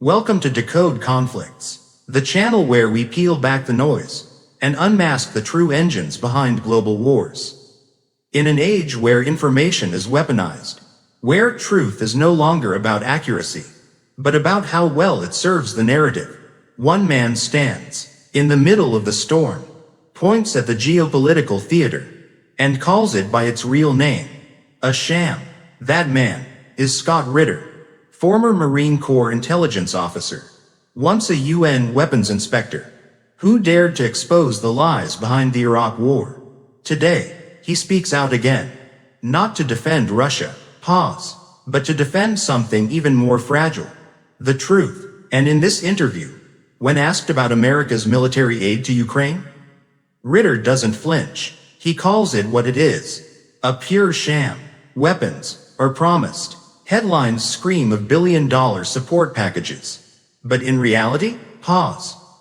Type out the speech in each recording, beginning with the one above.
Welcome to Decode Conflicts, the channel where we peel back the noise and unmask the true engines behind global wars. In an age where information is weaponized, where truth is no longer about accuracy, but about how well it serves the narrative, one man stands in the middle of the storm, points at the geopolitical theater, and calls it by its real name, a sham. That man is Scott Ritter, former Marine Corps intelligence officer, once a UN weapons inspector, who dared to expose the lies behind the Iraq War. Today, he speaks out again, not to defend Russia, but to defend something even more fragile, the truth. And in this interview, when asked about America's military aid to Ukraine, Ritter doesn't flinch. He calls it what it is, a pure sham. Weapons are promised. Headlines scream of billion-dollar support packages. But in reality,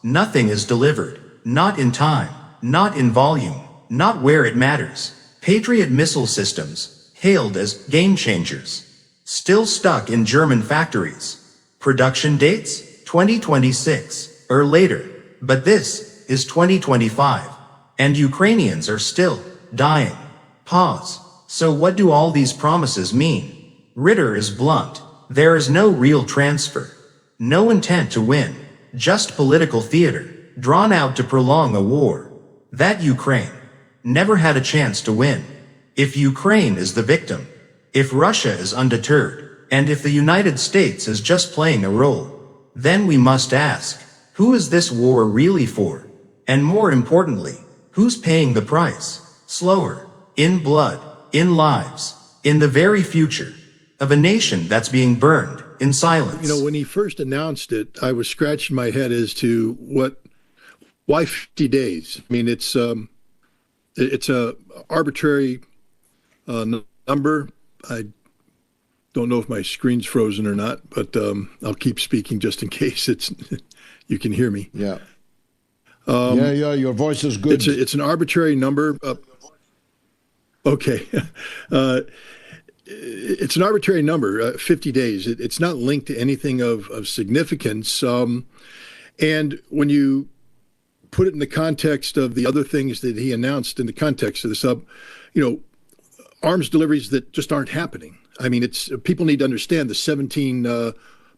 nothing is delivered. Not in time, not in volume, not where it matters. Patriot missile systems, hailed as game changers, still stuck in German factories. Production dates? 2026 or later. But this is 2025, and Ukrainians are still dying. So what do all these promises mean? Ritter is blunt. There is no real transfer, no intent to win, just political theater, drawn out to prolong a war that Ukraine never had a chance to win. If Ukraine is the victim, if Russia is undeterred, and if the United States is just playing a role, then we must ask, who is this war really for? And more importantly, who's paying the price? Slower, in blood, in lives, in the very future of a nation that's being burned in silence. You know, when he first announced it, I was scratching my head as to why 50 days? I mean, it's a arbitrary number. I don't know if my screen's frozen or not, but I'll keep speaking just in case you can hear me. Yeah. Your voice is good. It's an arbitrary number. Okay. It's an arbitrary number, 50 days. It's not linked to anything of significance. And when you put it in the context of the other things that he announced in the context of this, arms deliveries that just aren't happening. I mean, people need to understand the 17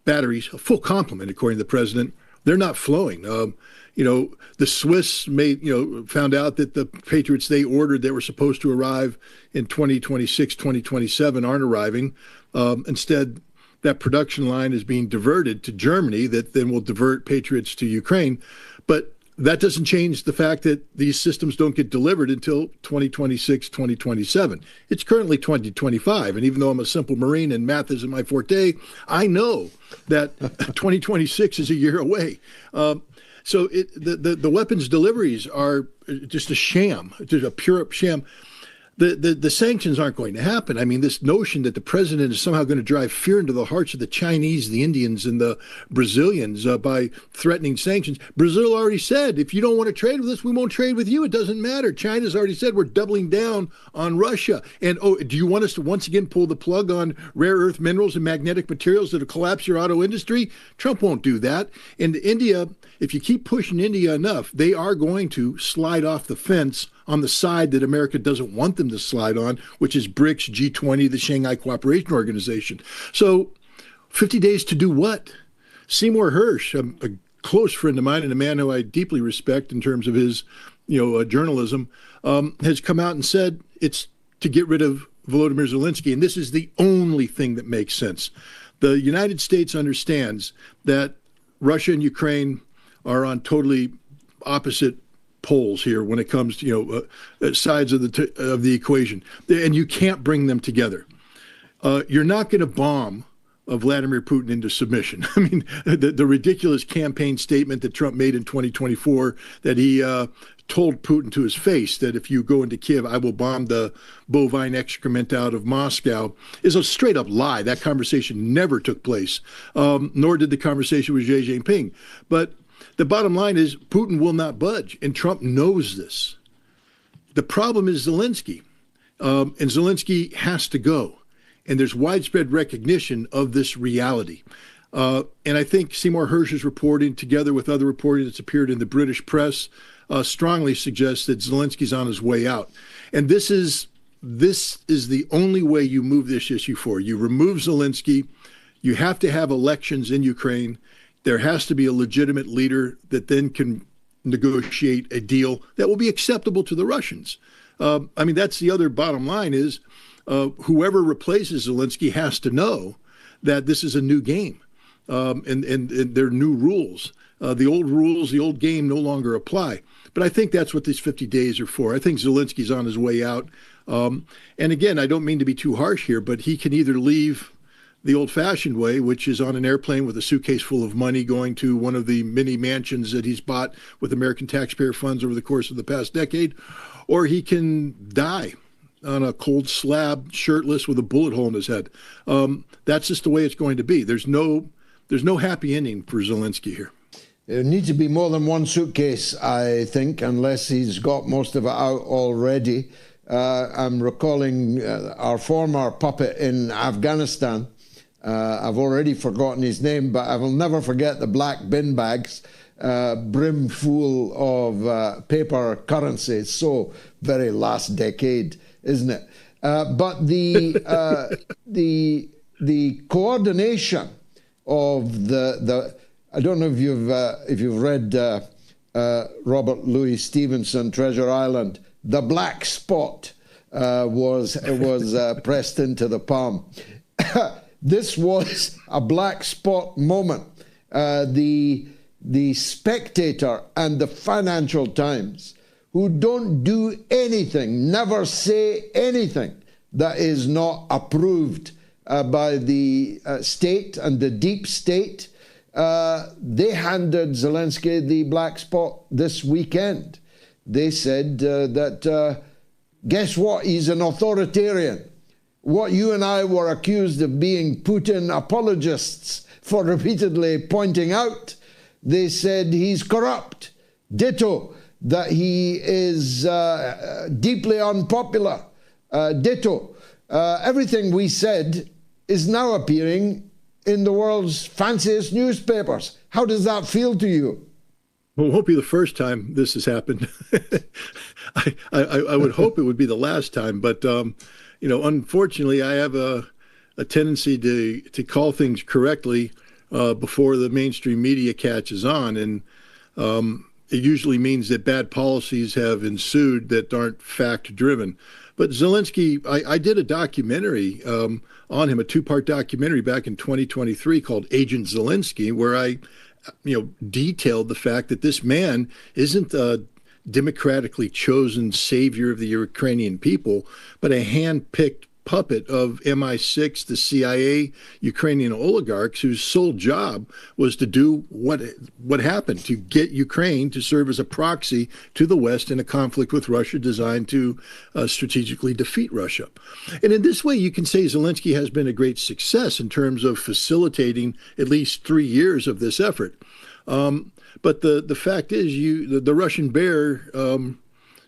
batteries, a full complement, according to the president, they're not flowing. The Swiss found out that the Patriots they ordered that were supposed to arrive in 2026, 2027 aren't arriving. Instead, that production line is being diverted to Germany that then will divert Patriots to Ukraine. But that doesn't change the fact that these systems don't get delivered until 2026, 2027. It's currently 2025. And even though I'm a simple Marine and math isn't my forte, I know that 2026 is a year away. So the weapons deliveries are just a sham, just a pure sham. The sanctions aren't going to happen. I mean, this notion that the president is somehow going to drive fear into the hearts of the Chinese, the Indians, and the Brazilians by threatening sanctions. Brazil already said, if you don't want to trade with us, we won't trade with you. It doesn't matter. China's already said we're doubling down on Russia. And, do you want us to once again pull the plug on rare earth minerals and magnetic materials that will collapse your auto industry? Trump won't do that. And India, if you keep pushing India enough, they are going to slide off the fence on the side that America doesn't want them to slide on, which is BRICS, G20, the Shanghai Cooperation Organization. So 50 days to do what? Seymour Hersh, a close friend of mine and a man who I deeply respect in terms of his journalism, has come out and said it's to get rid of Volodymyr Zelensky. And this is the only thing that makes sense. The United States understands that Russia and Ukraine are on totally opposite poles here when it comes to sides of the equation, and you can't bring them together. You're not going to bomb Vladimir Putin into submission. I mean, the ridiculous campaign statement that Trump made in 2024 that he told Putin to his face that if you go into Kiev, I will bomb the bovine excrement out of Moscow is a straight up lie. That conversation never took place, nor did the conversation with Xi Jinping. But the bottom line is Putin will not budge, and Trump knows this. The problem is Zelensky, and Zelensky has to go. And there's widespread recognition of this reality. And I think Seymour Hersh's reporting, together with other reporting that's appeared in the British press, strongly suggests that Zelensky's on his way out. And this is the only way you move this issue forward. You remove Zelensky. You have to have elections in Ukraine. There has to be a legitimate leader that then can negotiate a deal that will be acceptable to the Russians. I mean, that's the other bottom line is whoever replaces Zelensky has to know that this is a new game and there are new rules. The old rules, the old game no longer apply. But I think that's what these 50 days are for. I think Zelensky's on his way out. And again, I don't mean to be too harsh here, but he can either leave the old-fashioned way, which is on an airplane with a suitcase full of money going to one of the many mansions that he's bought with American taxpayer funds over the course of the past decade, or he can die on a cold slab, shirtless, with a bullet hole in his head. That's just the way it's going to be. There's no happy ending for Zelensky here. There needs to be more than one suitcase, I think, unless he's got most of it out already. I'm recalling our former puppet in Afghanistan. I've already forgotten his name, but I will never forget the black bin bags brim full of paper currency. It's so very last decade, isn't it? But the coordination of the I don't know if you've read Robert Louis Stevenson, Treasure Island. The black spot was pressed into the palm. This was a black spot moment. The Spectator and the Financial Times, who don't do anything, never say anything that is not approved by the state and the deep state, they handed Zelensky the black spot this weekend. They said that, guess what, he's an authoritarian. What you and I were accused of being Putin apologists for repeatedly pointing out, they said he's corrupt. Ditto, that he is deeply unpopular. Ditto. Everything we said is now appearing in the world's fanciest newspapers. How does that feel to you? Well, it won't be the first time this has happened. I would hope it would be the last time, but you know, unfortunately, I have a tendency to call things correctly before the mainstream media catches on, and it usually means that bad policies have ensued that aren't fact-driven. But Zelensky, I did a documentary on him, a two-part documentary back in 2023 called Agent Zelensky, where I detailed the fact that this man isn't a democratically chosen savior of the Ukrainian people, but a hand-picked puppet of MI6, the CIA, Ukrainian oligarchs, whose sole job was to do what happened, to get Ukraine to serve as a proxy to the West in a conflict with Russia designed to strategically defeat Russia. And in this way, you can say Zelensky has been a great success in terms of facilitating at least 3 years of this effort. But the fact is, the Russian bear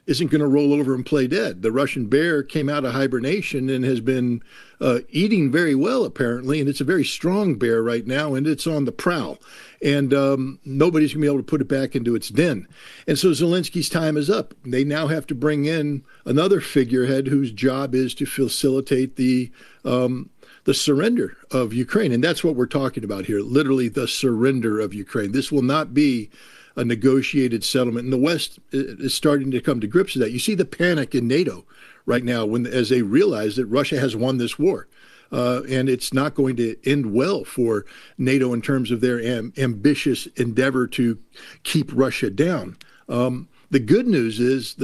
isn't going to roll over and play dead. The Russian bear came out of hibernation and has been eating very well, apparently, and it's a very strong bear right now, and it's on the prowl. And nobody's going to be able to put it back into its den. And so Zelensky's time is up. They now have to bring in another figurehead whose job is to facilitate the surrender of Ukraine. And that's what we're talking about here, literally the surrender of Ukraine. This will not be a negotiated settlement. And the West is starting to come to grips with that. You see the panic in NATO right now as they realize that Russia has won this war. And it's not going to end well for NATO in terms of their ambitious endeavor to keep Russia down. The good news is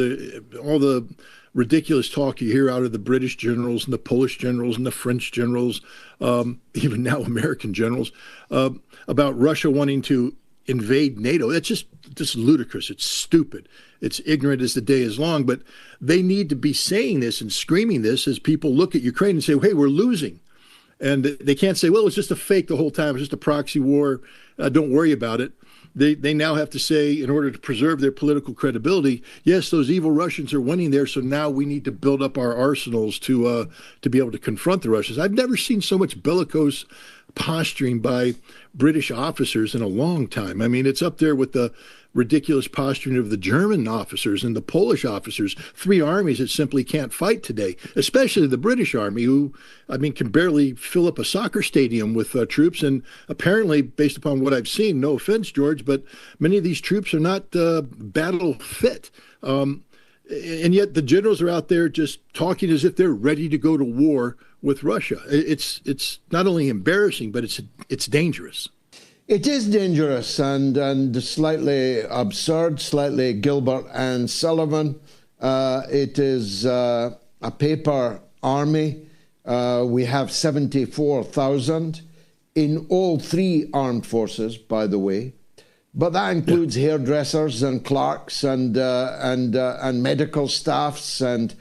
all the ridiculous talk you hear out of the British generals and the Polish generals and the French generals, even now American generals, about Russia wanting to invade NATO. That's just ludicrous. It's stupid. It's ignorant as the day is long. But they need to be saying this and screaming this as people look at Ukraine and say, hey, we're losing. And they can't say, well, it's just a fake the whole time. It's just a proxy war. Don't worry about it. They now have to say, in order to preserve their political credibility, yes, those evil Russians are winning there, so now we need to build up our arsenals to be able to confront the Russians. I've never seen so much bellicose posturing by British officers in a long time. I mean, it's up there with the ridiculous posturing of the German officers and the Polish officers, three armies that simply can't fight today, especially the British Army, who, I mean, can barely fill up a soccer stadium with troops. And apparently, based upon what I've seen, no offense, George, but many of these troops are not battle fit. And yet the generals are out there just talking as if they're ready to go to war with Russia. It's not only embarrassing, but it's dangerous. It is dangerous and slightly absurd, slightly Gilbert and Sullivan. It is a paper army. We have 74,000 in all three armed forces, by the way. But that includes hairdressers and clerks and medical staffs and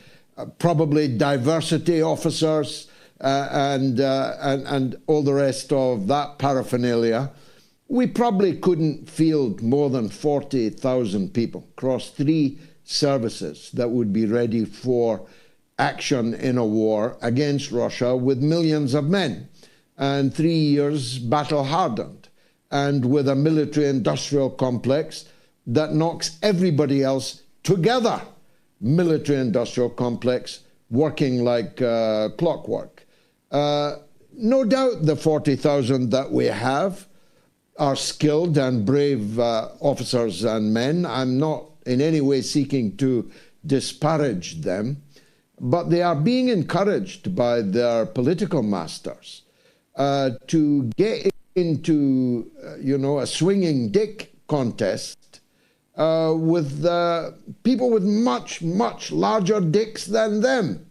probably diversity officers and all the rest of that paraphernalia. We probably couldn't field more than 40,000 people across three services that would be ready for action in a war against Russia with millions of men and 3 years battle hardened and with a military-industrial complex that knocks everybody else together. Military-industrial complex working like clockwork. No doubt the 40,000 that we have are skilled and brave officers and men. I'm not in any way seeking to disparage them, but they are being encouraged by their political masters to get into, a swinging dick contest with people with much, much larger dicks than them.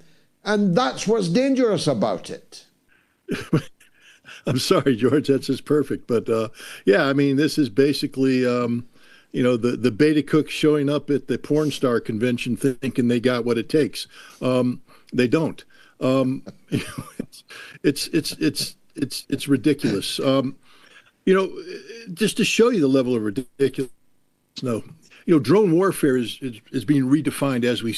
And that's what's dangerous about it. I'm sorry, George, that's just perfect. But yeah, I mean, this is basically, the beta cooks showing up at the porn star convention thinking they got what it takes. They don't. It's ridiculous. Just to show you the level of ridiculous. No, drone warfare is being redefined as we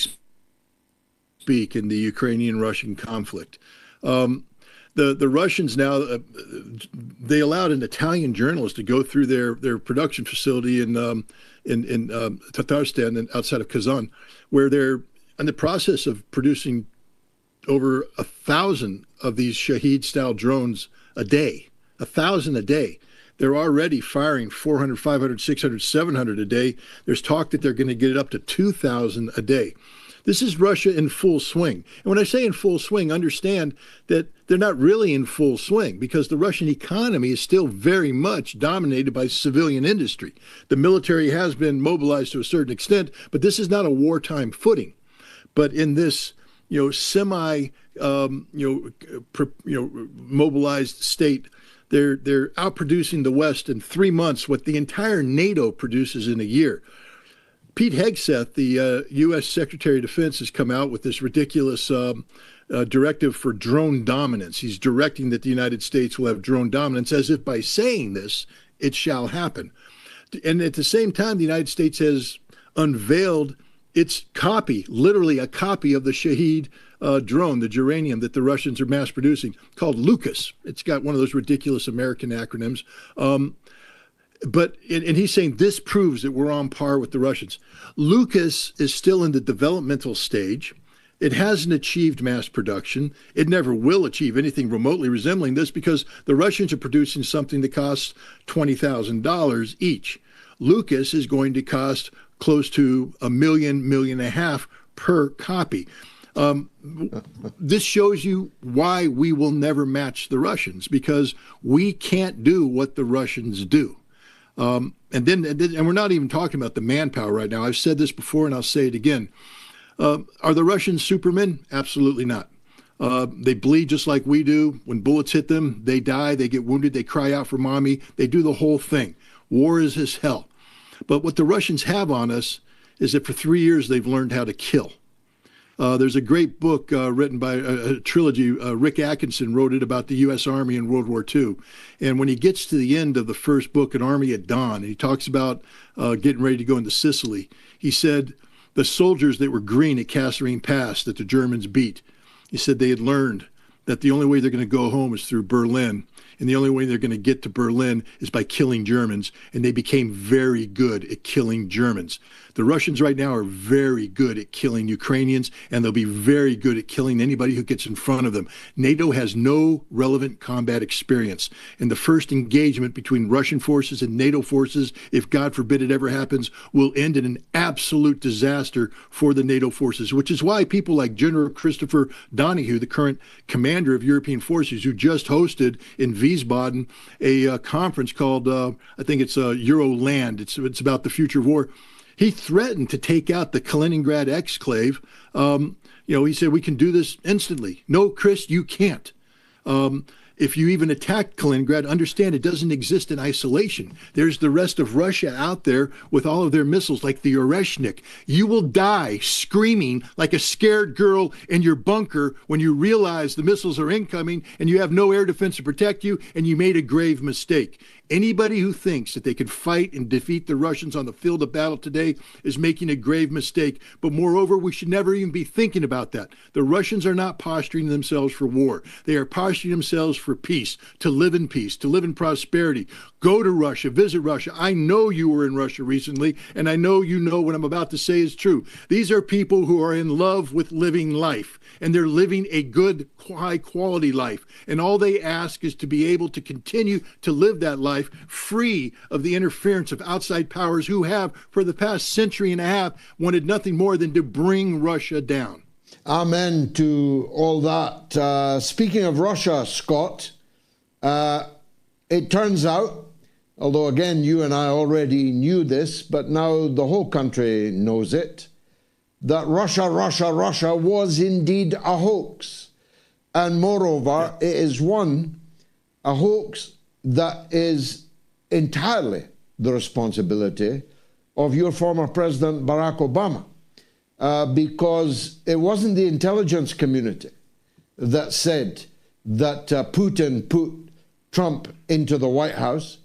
speak in the Ukrainian-Russian conflict. The Russians now, they allowed an Italian journalist to go through their production facility in Tatarstan and outside of Kazan, where they're in the process of producing over 1,000 of these Shahed-style drones a day, 1,000 a day. They're already firing 400, 500, 600, 700 a day. There's talk that they're going to get it up to 2,000 a day. This is Russia in full swing. And when I say in full swing, understand that they're not really in full swing because the Russian economy is still very much dominated by civilian industry. The military has been mobilized to a certain extent, but this is not a wartime footing. But in this, mobilized state, they're outproducing the West in 3 months what the entire NATO produces in a year. Pete Hegseth, the U.S. Secretary of Defense, has come out with this ridiculous directive for drone dominance. He's directing that the United States will have drone dominance as if by saying this, it shall happen. And at the same time, the United States has unveiled its copy, literally a copy of the Shahed drone, the geranium that the Russians are mass producing, called Lucas. It's got one of those ridiculous American acronyms. But he's saying this proves that we're on par with the Russians. Lucas is still in the developmental stage. It hasn't achieved mass production. It never will achieve anything remotely resembling this because the Russians are producing something that costs $20,000 each. Lucas is going to cost close to $1 million, $1.5 million per copy. This shows you why we will never match the Russians because we can't do what the Russians do. And we're not even talking about the manpower right now. I've said this before and I'll say it again. Are the Russians supermen? Absolutely not. They bleed just like we do. When bullets hit them, they die, they get wounded, they cry out for mommy. They do the whole thing. War is as hell. But what the Russians have on us is that for 3 years they've learned how to kill. There's a great book written by a trilogy. Rick Atkinson wrote it about the U.S. Army in World War II. And when he gets to the end of the first book, An Army at Dawn, and he talks about getting ready to go into Sicily, he said the soldiers that were green at Kasserine Pass that the Germans beat, he said they had learned that the only way they're going to go home is through Berlin. and the only way they're going to get to Berlin is by killing Germans, and they became very good at killing Germans. The Russians right now are very good at killing Ukrainians, and they'll be very good at killing anybody who gets in front of them. NATO has no relevant combat experience, and the first engagement between Russian forces and NATO forces, if God forbid it ever happens, will end in an absolute disaster for the NATO forces, which is why people like General Christopher Donahue, the current commander of European forces, who just hosted in Wiesbaden a conference called, I think it's Euroland, it's about the future of war. He threatened to take out the Kaliningrad exclave. He said, we can do this instantly. No, Chris, you can't. If you even attack Kaliningrad, understand it doesn't exist in isolation. There's the rest of Russia out there with all of their missiles, like the Oreshnik. You will die screaming like a scared girl in your bunker when you realize the missiles are incoming and you have no air defense to protect you, and you made a grave mistake. Anybody who thinks that they could fight and defeat the Russians on the field of battle today is making a grave mistake. But moreover, we should never even be thinking about that. The Russians are not posturing themselves for war. They are posturing themselves for peace, to live in peace, to live in prosperity. Go to Russia, visit Russia. I know you were in Russia recently, and I know you know what I'm about to say is true. These are people who are in love with living life, and they're living a good, high-quality life. And all they ask is to be able to continue to live that life free of the interference of outside powers who have, for the past century and a half, wanted nothing more than to bring Russia down. Amen to all that. Speaking of Russia, Scott, it turns out, although again you and I already knew this, but now the whole country knows it, that Russia was indeed a hoax. And moreover, it is a hoax that is entirely the responsibility of your former President Barack Obama, because it wasn't the intelligence community that said that Putin put Trump into the White House.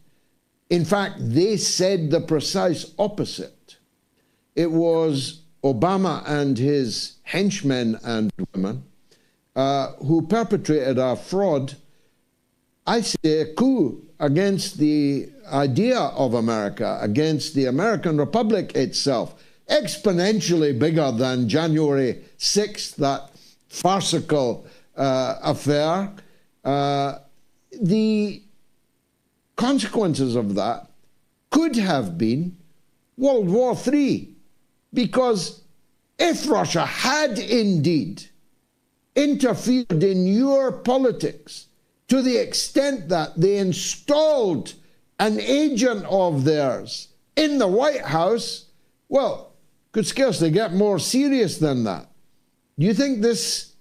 In fact, they said the precise opposite. It was Obama and his henchmen and women who perpetrated a fraud, I say a coup against the idea of America, against the American Republic itself, exponentially bigger than January 6th, that farcical affair. The consequences of that could have been World War III, because if Russia had indeed interfered in your politics to the extent that they installed an agent of theirs in the White House, well, could scarcely get more serious than that. Do you think this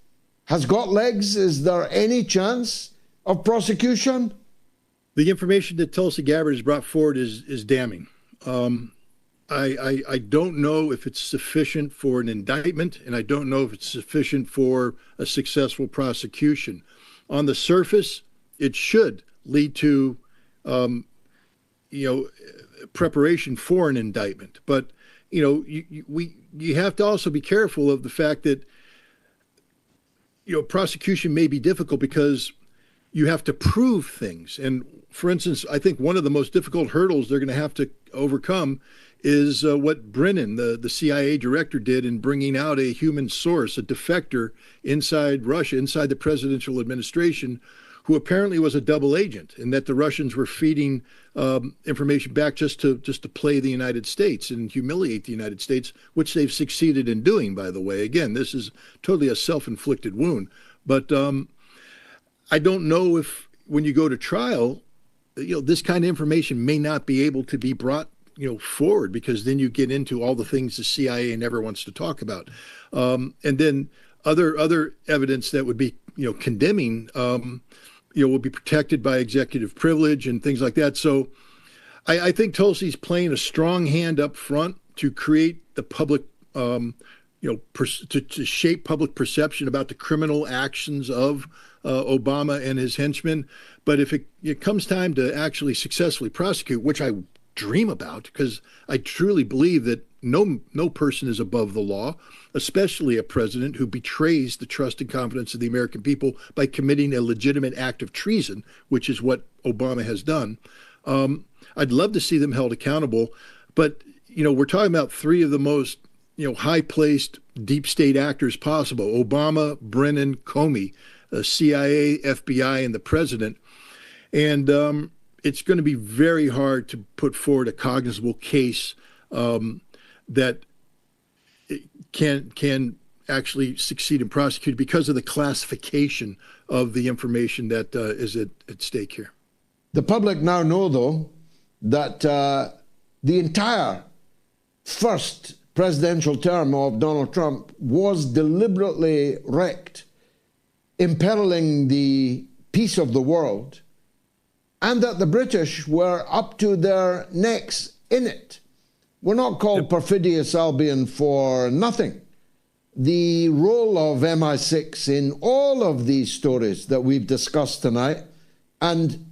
has got legs? Is there any chance of prosecution? The information that Tulsi Gabbard has brought forward is damning. I don't know if it's sufficient for an indictment, and I don't know if it's sufficient for a successful prosecution. On the surface, it should lead to, preparation for an indictment. But you have to also be careful of the fact that prosecution may be difficult because you have to prove things. And for instance, I think one of the most difficult hurdles they're going to have to overcome is what Brennan, the CIA director, did in bringing out a human source, a defector inside Russia, inside the presidential administration, who apparently was a double agent, and that the Russians were feeding information back just to play the United States and humiliate the United States, which they've succeeded in doing, by the way. Again, this is totally a self-inflicted wound. But I don't know if when you go to trial, this kind of information may not be able to be brought forward, because then you get into all the things the CIA never wants to talk about. And then other evidence that would be, condemning, will be protected by executive privilege and things like that. So I think Tulsi's playing a strong hand up front to create the public, to shape public perception about the criminal actions of Obama and his henchmen. But if it comes time to actually successfully prosecute, which I dream about, because I truly believe that no person is above the law, especially a president who betrays the trust and confidence of the American people by committing a legitimate act of treason, which is what Obama has done. I'd love to see them held accountable, but we're talking about three of the most high-placed deep state actors possible: Obama, Brennan, Comey, CIA, FBI, and the president. And it's going to be very hard to put forward a cognizable case that can actually succeed in prosecuting because of the classification of the information that is at stake here. The public now know, though, that the entire first presidential term of Donald Trump was deliberately wrecked, imperiling the peace of the world, and that the British were up to their necks in it. We're not called Perfidious Albion for nothing. The role of MI6 in all of these stories that we've discussed tonight, and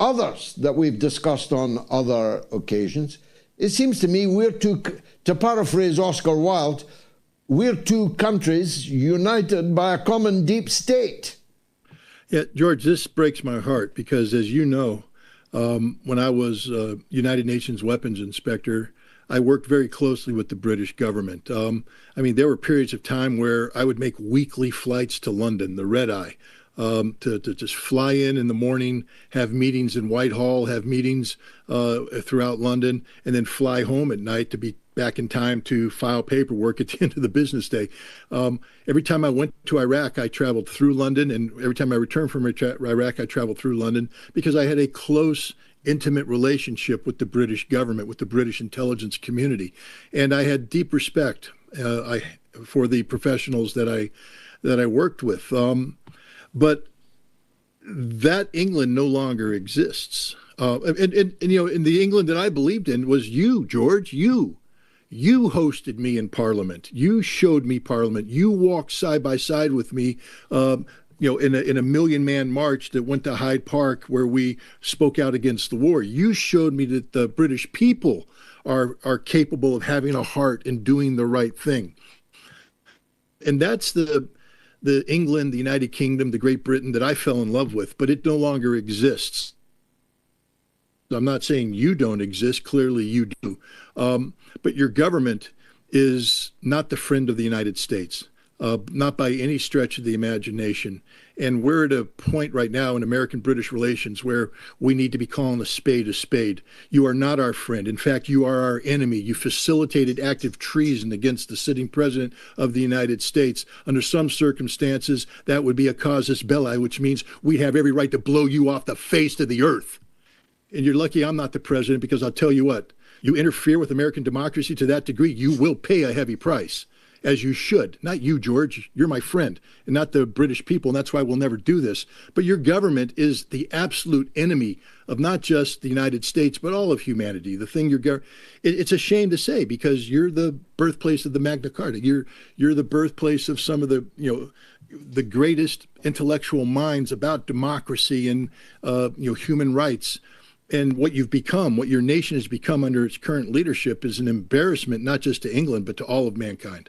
others that we've discussed on other occasions, it seems to me we're to paraphrase Oscar Wilde, we're two countries united by a common deep state. Yeah, George, this breaks my heart because, as you know, when I was United Nations weapons inspector, I worked very closely with the British government. There were periods of time where I would make weekly flights to London, the red eye, to just fly in the morning, have meetings in Whitehall, have meetings throughout London, and then fly home at night to be back in time to file paperwork at the end of the business day. Every time I went to Iraq, I traveled through London, and every time I returned from Iraq, I traveled through London because I had a close, intimate relationship with the British government, with the British intelligence community, and I had deep respect for the professionals that I worked with. But that England no longer exists. And in the England that I believed in was you, George. You hosted me in Parliament. You showed me Parliament. You walked side by side with me, in a million-man march that went to Hyde Park where we spoke out against the war. You showed me that the British people are capable of having a heart and doing the right thing. And that's the England, the United Kingdom, the Great Britain that I fell in love with, but it no longer exists. I'm not saying you don't exist. Clearly you do. But your government is not the friend of the United States, not by any stretch of the imagination. And we're at a point right now in American-British relations where we need to be calling a spade a spade. You are not our friend. In fact, you are our enemy. You facilitated active treason against the sitting president of the United States. Under some circumstances, that would be a casus belli, which means we have every right to blow you off the face of the earth. And you're lucky I'm not the president, because I'll tell you what, you interfere with American democracy to that degree, you will pay a heavy price, as you should. Not you, George. You're my friend, and not the British people, and that's why we'll never do this. But your government is the absolute enemy of not just the United States, but all of humanity. The thing it's a shame to say, because you're the birthplace of the Magna Carta. You're the birthplace of some of the, the greatest intellectual minds about democracy and, human rights. And what you've become, what your nation has become under its current leadership, is an embarrassment, not just to England, but to all of mankind.